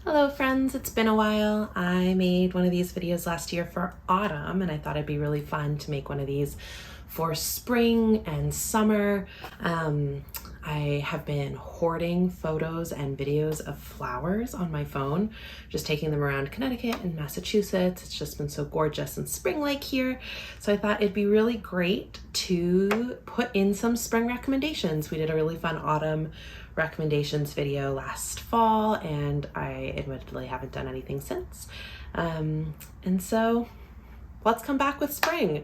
Hello friends, it's been a while. I made one of these videos last year for autumn and I thought it'd be really fun to make one of these for spring and summer. I have been hoarding photos and videos of flowers on my phone, just taking them around Connecticut and Massachusetts. It's just been so gorgeous and spring-like here. So I thought it'd be really great to put in some spring recommendations. We did a really fun autumn recommendations video last fall and I admittedly haven't done anything since. And so let's come back with spring.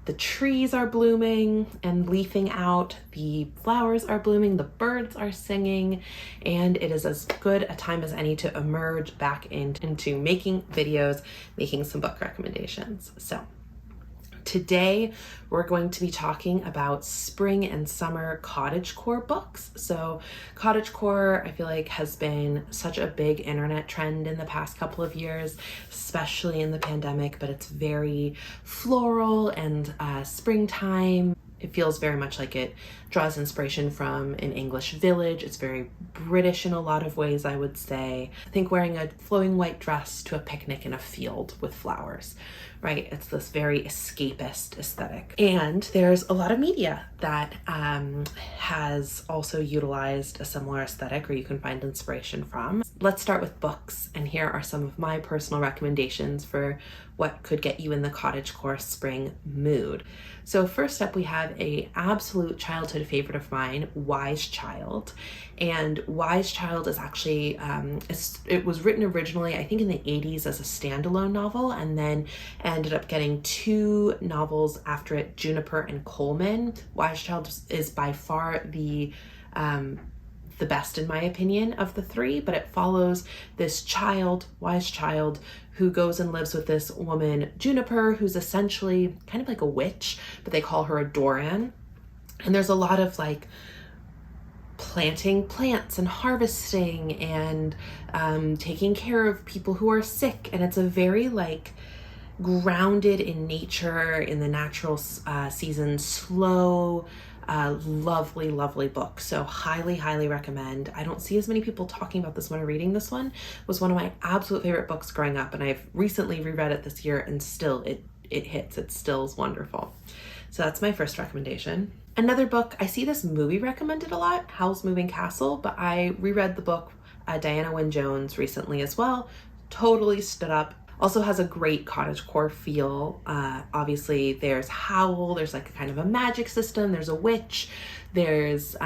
The trees are blooming and leafing out, the flowers are blooming, the birds are singing, and it is as good a time as any to emerge back into making videos, making some book recommendations. So today we're going to be talking about spring and summer cottagecore books. So cottagecore, I feel like, has been such a big internet trend in the past couple of years, especially in the pandemic, but it's very floral and springtime. It feels very much like it draws inspiration from an English village. It's very British in a lot of ways, I would say. I think wearing a flowing white dress to a picnic in a field with flowers, right? It's this very escapist aesthetic. And there's a lot of media that has also utilized a similar aesthetic, or you can find inspiration from. Let's start with books, and here are some of my personal recommendations for what could get you in the cottagecore spring mood. So first up, we have a absolute childhood favorite of mine, Wise Child. And Wise Child is actually, it was written originally, I think in the 80s as a standalone novel, and then ended up getting two novels after it, Juniper and Coleman. Wise Child is by far the best in my opinion of the three, but it follows this child, Wise Child, who goes and lives with this woman, Juniper, who's essentially kind of like a witch, but they call her a Doran. And there's a lot of like planting plants and harvesting and taking care of people who are sick. And it's a very like grounded in nature, in the natural season, slow, lovely, lovely book. So highly recommend. I don't see as many people talking about this one or reading this one. It was one of my absolute favorite books growing up, and I've recently reread it this year and still it hits. It still is wonderful. So that's my first recommendation. Another book, I see this movie recommended a lot, Howl's Moving Castle, but I reread the book Diana Wynne Jones recently as well. Totally stood up. Also has a great cottagecore feel. Obviously there's howl, there's like a kind of a magic system, there's a witch, there's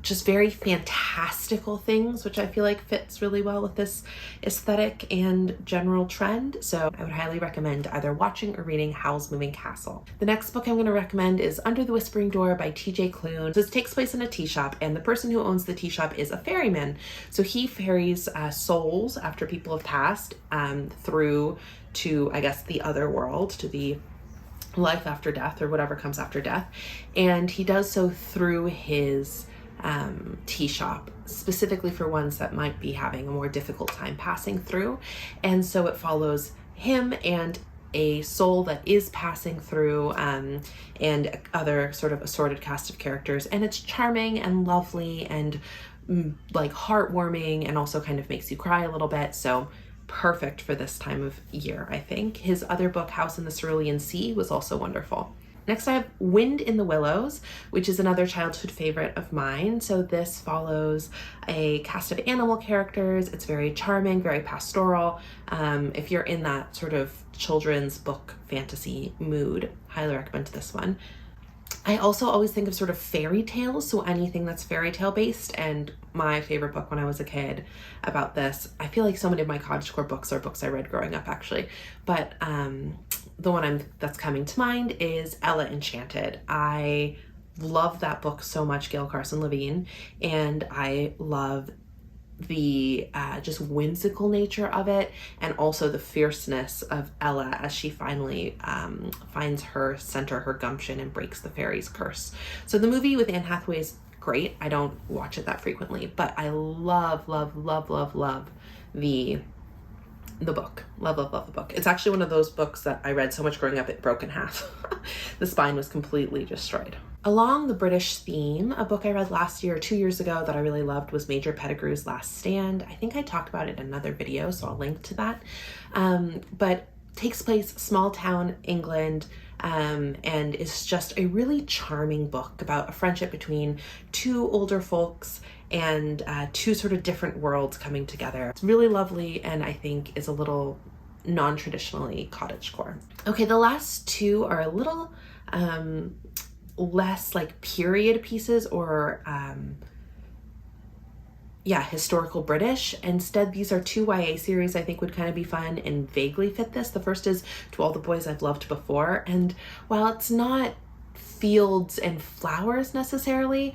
just very fantastical things, which I feel like fits really well with this aesthetic and general trend. So I would highly recommend either watching or reading Howl's Moving Castle. The next book I'm going to recommend is Under the Whispering Door by T.J. Klune. This takes place in a tea shop, and the person who owns the tea shop is a ferryman. So he ferries souls after people have passed through to, I guess, the other world, to the life after death or whatever comes after death. And he does so through his tea shop, specifically for ones that might be having a more difficult time passing through. And so it follows him and a soul that is passing through, and other sort of assorted cast of characters. And it's charming and lovely and like heartwarming, and also kind of makes you cry a little bit. So perfect for this time of year, I think. His other book, House in the Cerulean Sea, was also wonderful. Next, I have Wind in the Willows, which is another childhood favorite of mine. So this follows a cast of animal characters. It's very charming, very pastoral. If you're in that sort of children's book fantasy mood, highly recommend this one. I also always think of sort of fairy tales, so anything that's fairy tale based, and my favorite book when I was a kid about this, I feel like so many of my cottagecore books are books I read growing up actually, but the one that's coming to mind is Ella Enchanted. I love that book so much, Gail, Carson, Levine, and I love the just whimsical nature of it, and also the fierceness of Ella as she finally finds her center, her gumption, and breaks the fairy's curse. So the movie with Anne Hathaway is great. I don't watch it that frequently, but I love the book. Love the book. It's actually one of those books that I read so much growing up it broke in half. The spine was completely destroyed. Along the British theme, a book I read last year or 2 years ago that I really loved was Major Pettigrew's Last Stand. I think I talked about it in another video, so I'll link to that. But takes place small town England, and is just a really charming book about a friendship between two older folks and two sort of different worlds coming together. It's really lovely, and I think is a little non-traditionally cottagecore. Okay, the last two are a little less like period pieces or historical British. Instead, these are two YA series I think would kind of be fun and vaguely fit this. The first is To All the Boys I've Loved Before, and while it's not fields and flowers necessarily,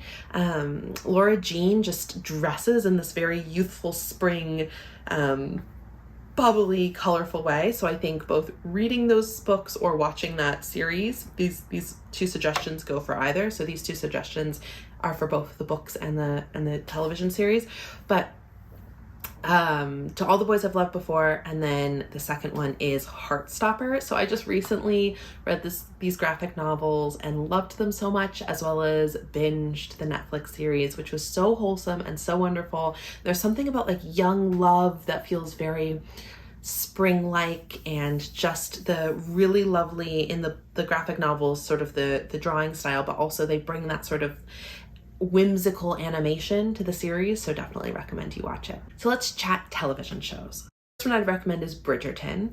Laura Jean just dresses in this very youthful spring, bubbly, colorful way. So I think both reading those books or watching that series, these two suggestions go for either. So these two suggestions are for both the books and the television series. But To All the Boys I've Loved Before, and then the second one is Heartstopper. So I just recently read these graphic novels and loved them so much, as well as binged the Netflix series, which was so wholesome and so wonderful. There's something about like young love that feels very spring-like, and just the really lovely in the graphic novels, sort of the drawing style, but also they bring that sort of whimsical animation to the series, so definitely recommend you watch it. So let's chat television shows. The first one I'd recommend is Bridgerton,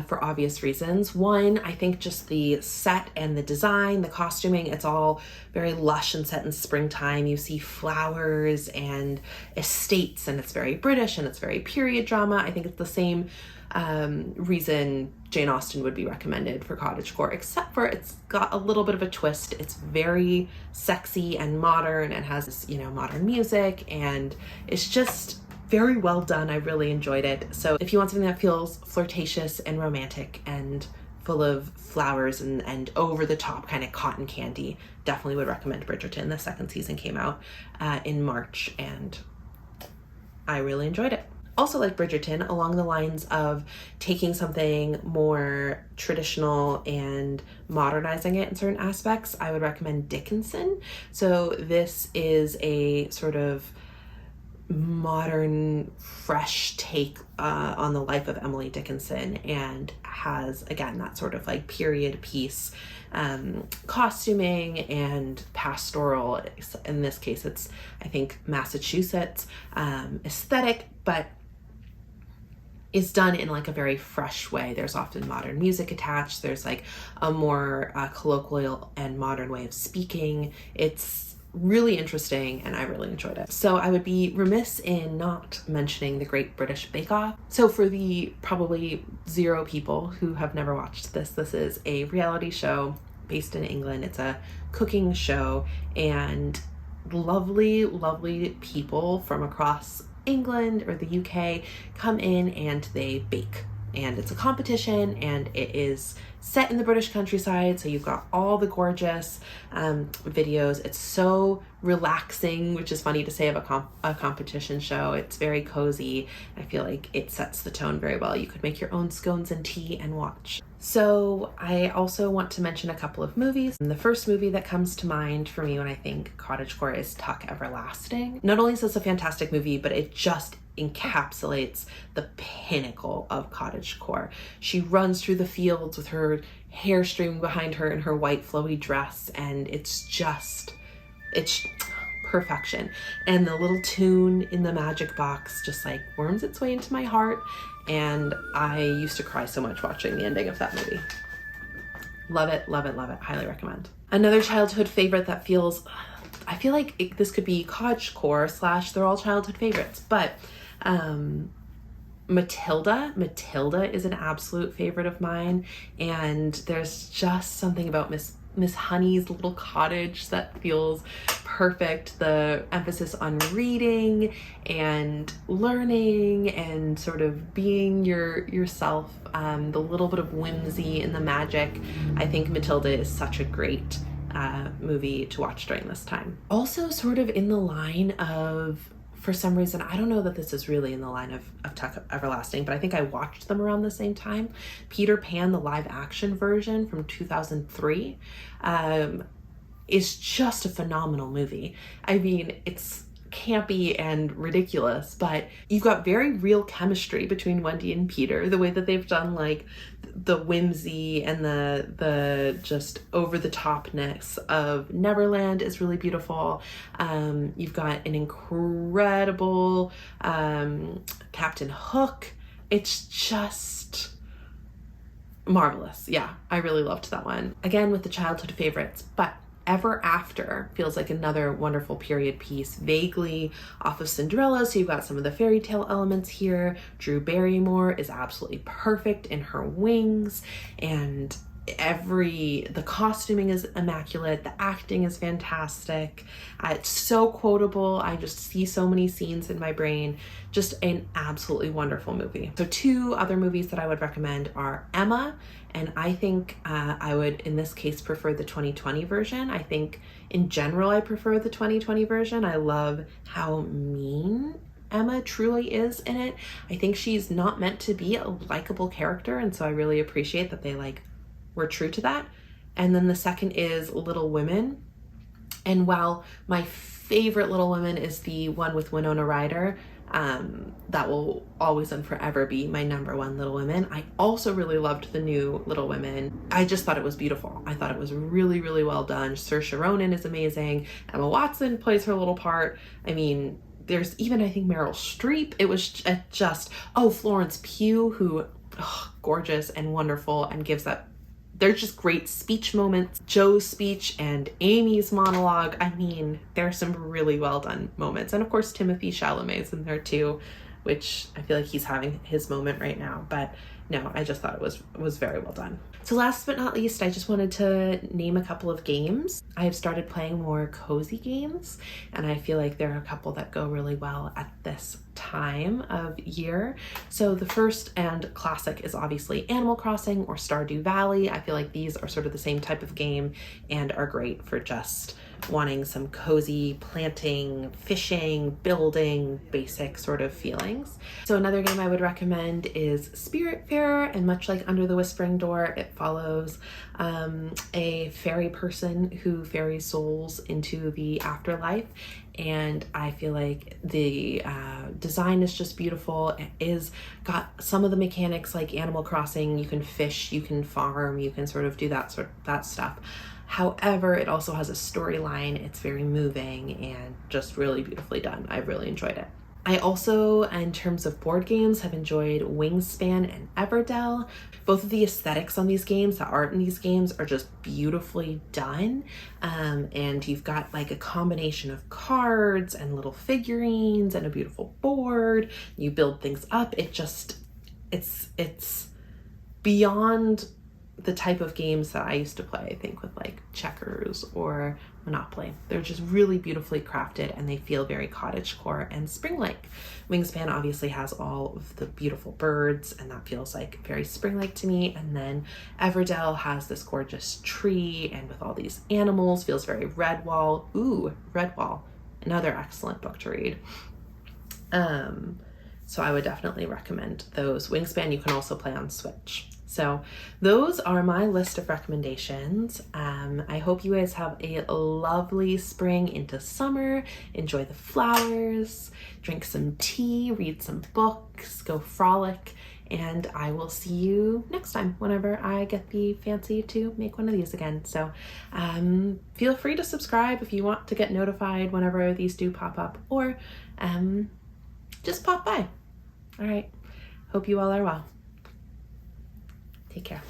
for obvious reasons. One, I think just the set and the design, the costuming, it's all very lush and set in springtime. You see flowers and estates, and it's very British and it's very period drama. I think it's the same reason Jane Austen would be recommended for cottagecore, except for it's got a little bit of a twist. It's very sexy and modern and has this, modern music, and it's just very well done. I really enjoyed it. So if you want something that feels flirtatious and romantic and full of flowers and over the top kind of cotton candy, definitely would recommend Bridgerton. The second season came out in March, and I really enjoyed it. Also like Bridgerton, along the lines of taking something more traditional and modernizing it in certain aspects, I would recommend Dickinson. So this is a sort of modern, fresh take on the life of Emily Dickinson, and has, again, that sort of like period piece costuming and pastoral. In this case, it's, I think, Massachusetts aesthetic, but is done in like a very fresh way. There's often modern music attached. There's like a more colloquial and modern way of speaking. It's really interesting, and I really enjoyed it. So I would be remiss in not mentioning the Great British Bake Off. So for the probably 0 people who have never watched this, this is a reality show based in England. It's a cooking show, and lovely, lovely people from across England or the UK come in and they bake, and it's a competition, and it is set in the British countryside, so you've got all the gorgeous videos. It's so relaxing, which is funny to say of a competition show. It's very cozy. I feel like it sets the tone very well. You could make your own scones and tea and watch. So I also want to mention a couple of movies. And the first movie that comes to mind for me when I think cottagecore is Tuck Everlasting. Not only is this a fantastic movie, but it just encapsulates the pinnacle of cottagecore. She runs through the fields with her hair streaming behind her in her white flowy dress, and it's perfection. And the little tune in the magic box just like worms its way into my heart, and I used to cry so much watching the ending of that movie. Love it, love it, love it. Highly recommend. Another childhood favorite that feels, I feel like this could be cottagecore / they're all childhood favorites, but Matilda is an absolute favorite of mine, and there's just something about Miss Honey's little cottage that feels perfect. The emphasis on reading and learning and sort of being yourself, the little bit of whimsy and the magic. I think Matilda is such a great movie to watch during this time. Also sort of in the line of, for some reason, I don't know that this is really in the line of Tuck Everlasting, but I think I watched them around the same time. Peter Pan, the live action version from 2003. is just a phenomenal movie. I mean, it's campy and ridiculous, but you've got very real chemistry between Wendy and Peter. The way that they've done like the whimsy and the just over the topness of Neverland is really beautiful. You've got an incredible Captain Hook. It's just marvelous. Yeah, I really loved that one. Again, with the childhood favorites, but Ever After feels like another wonderful period piece, vaguely off of Cinderella, so you've got some of the fairy tale elements here. Drew Barrymore is absolutely perfect in her wings, and the costuming is immaculate, the acting is fantastic, it's so quotable. I just see so many scenes in my brain. Just an absolutely wonderful movie. So two other movies that I would recommend are Emma, and I think I would in this case prefer the 2020 version. I think in general I prefer the 2020 version. I love how mean Emma truly is in it. I think she's not meant to be a likable character, and so I really appreciate that they were true to that. And then the second is Little Women. And while my favorite Little Women is the one with Winona Ryder, that will always and forever be my number one Little Women, I also really loved the new Little Women. I just thought it was beautiful. I thought it was really, really well done. Saoirse Ronan is amazing. Emma Watson plays her little part. I mean, there's even, I think, Meryl Streep. It was just, Florence Pugh, who, gorgeous and wonderful, and gives that. There's just great speech moments. Joe's speech and Amy's monologue. I mean, there's some really well done moments. And of course, Timothée Chalamet's in there too, which I feel like he's having his moment right now. But no, I just thought it was very well done. So last but not least, I just wanted to name a couple of games. I have started playing more cozy games, and I feel like there are a couple that go really well at this time of year. So the first and classic is obviously Animal Crossing or Stardew Valley. I feel like these are sort of the same type of game and are great for just wanting some cozy planting, fishing, building, basic sort of feelings. So another game I would recommend is Spiritfarer, and much like Under the Whispering Door, it follows a fairy person who ferries souls into the afterlife. And I feel like the design is just beautiful. It is got some of the mechanics like Animal Crossing. You can fish, you can farm, you can sort of do that stuff. However, it also has a storyline. It's very moving and just really beautifully done. I really enjoyed it. I also, in terms of board games, have enjoyed Wingspan and Everdell. Both of the aesthetics on these games, the art in these games are just beautifully done. And you've got like a combination of cards and little figurines and a beautiful board. You build things up. It's beyond the type of games that I used to play, I think, with like checkers or Monopoly. They're just really beautifully crafted, and they feel very cottagecore and spring-like. Wingspan obviously has all of the beautiful birds, and that feels like very spring-like to me. And then Everdell has this gorgeous tree, and with all these animals, feels very Redwall. Ooh, Redwall, another excellent book to read. So I would definitely recommend those. Wingspan you can also play on Switch. So those are my list of recommendations. I hope you guys have a lovely spring into summer. Enjoy the flowers, drink some tea, read some books, go frolic, and I will see you next time whenever I get the fancy to make one of these again. So feel free to subscribe if you want to get notified whenever these do pop up, or just pop by. All right. Hope you all are well. Take care.